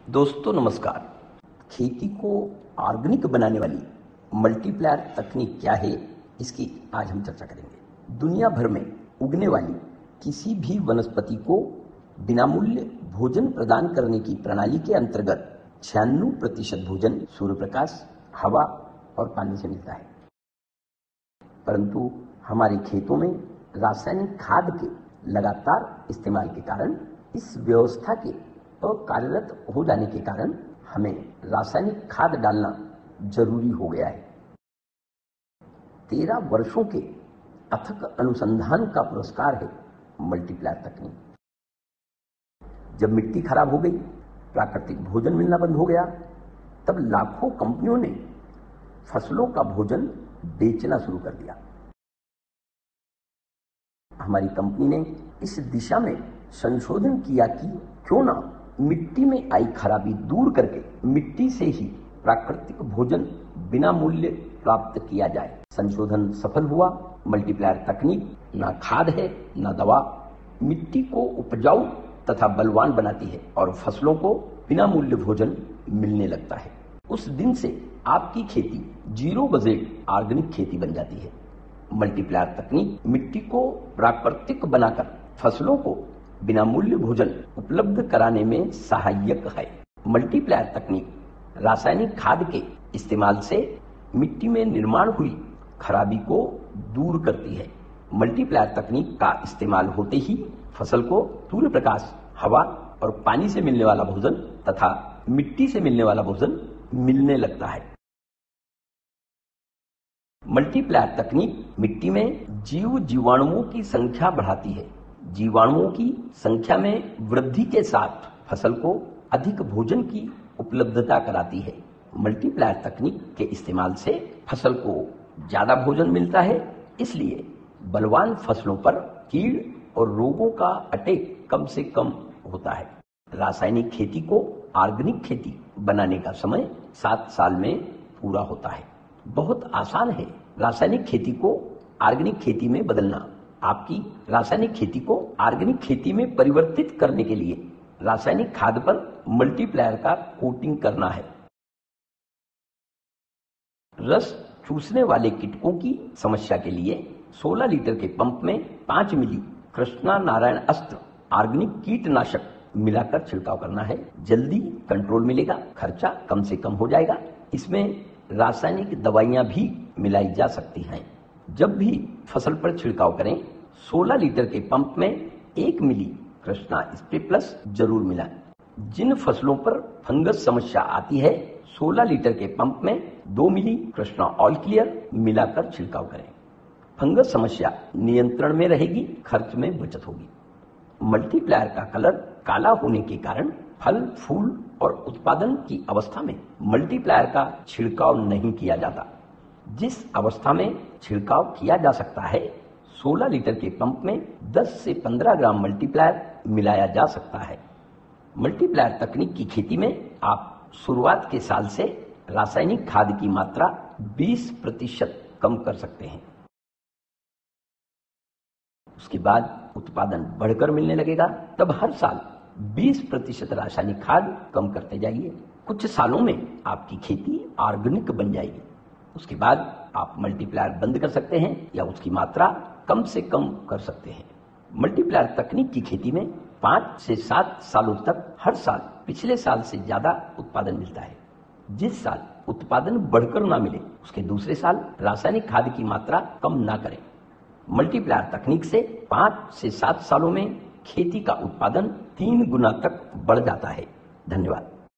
दोस्तों नमस्कार। खेती को ऑर्गेनिक बनाने वाली मल्टीप्लायर तकनीक क्या है, इसकी आज हम चर्चा करेंगे। दुनिया भर में उगने वाली किसी भी वनस्पति को बिना मूल्य भोजन प्रदान करने की प्रणाली के अंतर्गत 96% भोजन सूर्य प्रकाश, हवा और पानी से मिलता है। परंतु हमारे खेतों में रासायनिक खाद के लगातार इस्तेमाल के कारण, इस व्यवस्था के अकार्यरत हो जाने के कारण हमें रासायनिक खाद डालना जरूरी हो गया है। 13 वर्षों के अथक अनुसंधान का पुरस्कार है मल्टीप्लायर तकनीक। जब मिट्टी खराब हो गई, प्राकृतिक भोजन मिलना बंद हो गया, तब लाखों कंपनियों ने फसलों का भोजन बेचना शुरू कर दिया। हमारी कंपनी ने इस दिशा में संशोधन किया कि क्यों ना मिट्टी में आई खराबी दूर करके मिट्टी से ही प्राकृतिक भोजन बिना मूल्य प्राप्त किया जाए। संशोधन सफल हुआ। मल्टीप्लायर तकनीक ना खाद है ना दवा, मिट्टी को उपजाऊ तथा बलवान बनाती है और फसलों को बिना मूल्य भोजन मिलने लगता है। उस दिन से आपकी खेती जीरो बजट ऑर्गेनिक खेती बन जाती है। मल्टीप्लायर तकनीक मिट्टी को प्राकृतिक बनाकर फसलों को बिना मूल्य भोजन उपलब्ध कराने में सहायक है। मल्टीप्लायर तकनीक रासायनिक खाद के इस्तेमाल से मिट्टी में निर्माण हुई खराबी को दूर करती है। मल्टीप्लायर तकनीक का इस्तेमाल होते ही फसल को सूर्य प्रकाश, हवा और पानी से मिलने वाला भोजन तथा मिट्टी से मिलने वाला भोजन मिलने लगता है। मल्टीप्लायर तकनीक मिट्टी में जीवाणुओं की संख्या बढ़ाती है। जीवाणुओं की संख्या में वृद्धि के साथ फसल को अधिक भोजन की उपलब्धता कराती है। मल्टीप्लायर तकनीक के इस्तेमाल से फसल को ज्यादा भोजन मिलता है, इसलिए बलवान फसलों पर कीड़ और रोगों का अटैक कम से कम होता है। रासायनिक खेती को ऑर्गेनिक खेती बनाने का समय 7 साल में पूरा होता है। बहुत आसान है रासायनिक खेती को ऑर्गेनिक खेती में बदलना। आपकी रासायनिक खेती को ऑर्गेनिक खेती में परिवर्तित करने के लिए रासायनिक खाद पर मल्टीप्लायर का कोटिंग करना है। रस चूसने वाले कीटकों की समस्या के लिए 16 लीटर के पंप में 5 मिली कृष्णा नारायण अस्त्र ऑर्गेनिक कीटनाशक मिलाकर छिड़काव करना है। जल्दी कंट्रोल मिलेगा, खर्चा कम से कम हो जाएगा। इसमें रासायनिक दवाइयां भी मिलाई जा सकती हैं। जब भी फसल पर छिड़काव करें, 16 लीटर के पंप में 1 मिली कृष्णा स्प्रे प्लस जरूर मिलाएं। जिन फसलों पर फंगस समस्या आती है, 16 लीटर के पंप में 2 मिली कृष्णा ऑल क्लियर मिलाकर छिड़काव करें। फंगस समस्या नियंत्रण में रहेगी, खर्च में बचत होगी। मल्टीप्लायर का कलर काला होने के कारण फल, फूल और उत्पादन की अवस्था में मल्टीप्लायर का छिड़काव नहीं किया जाता। जिस अवस्था में छिड़काव किया जा सकता है, 16 लीटर के पंप में 10 से 15 ग्राम मल्टीप्लायर मिलाया जा सकता है। मल्टीप्लायर तकनीक की खेती में आप शुरुआत के साल से रासायनिक खाद की मात्रा 20% कम कर सकते हैं। उसके बाद उत्पादन बढ़कर मिलने लगेगा, तब हर साल 20% रासायनिक खाद कम करते जाइए। कुछ सालों में आपकी खेती ऑर्गेनिक बन जाएगी। उसके बाद आप मल्टीप्लायर बंद कर सकते हैं या उसकी मात्रा कम से कम कर सकते हैं। मल्टीप्लायर तकनीक की खेती में 5 से 7 सालों तक हर साल पिछले साल से ज्यादा उत्पादन मिलता है। जिस साल उत्पादन बढ़कर ना मिले, उसके दूसरे साल रासायनिक खाद की मात्रा कम ना करें। मल्टीप्लायर तकनीक से 5 से 7 सालों में खेती का उत्पादन 3 गुना तक बढ़ जाता है। धन्यवाद।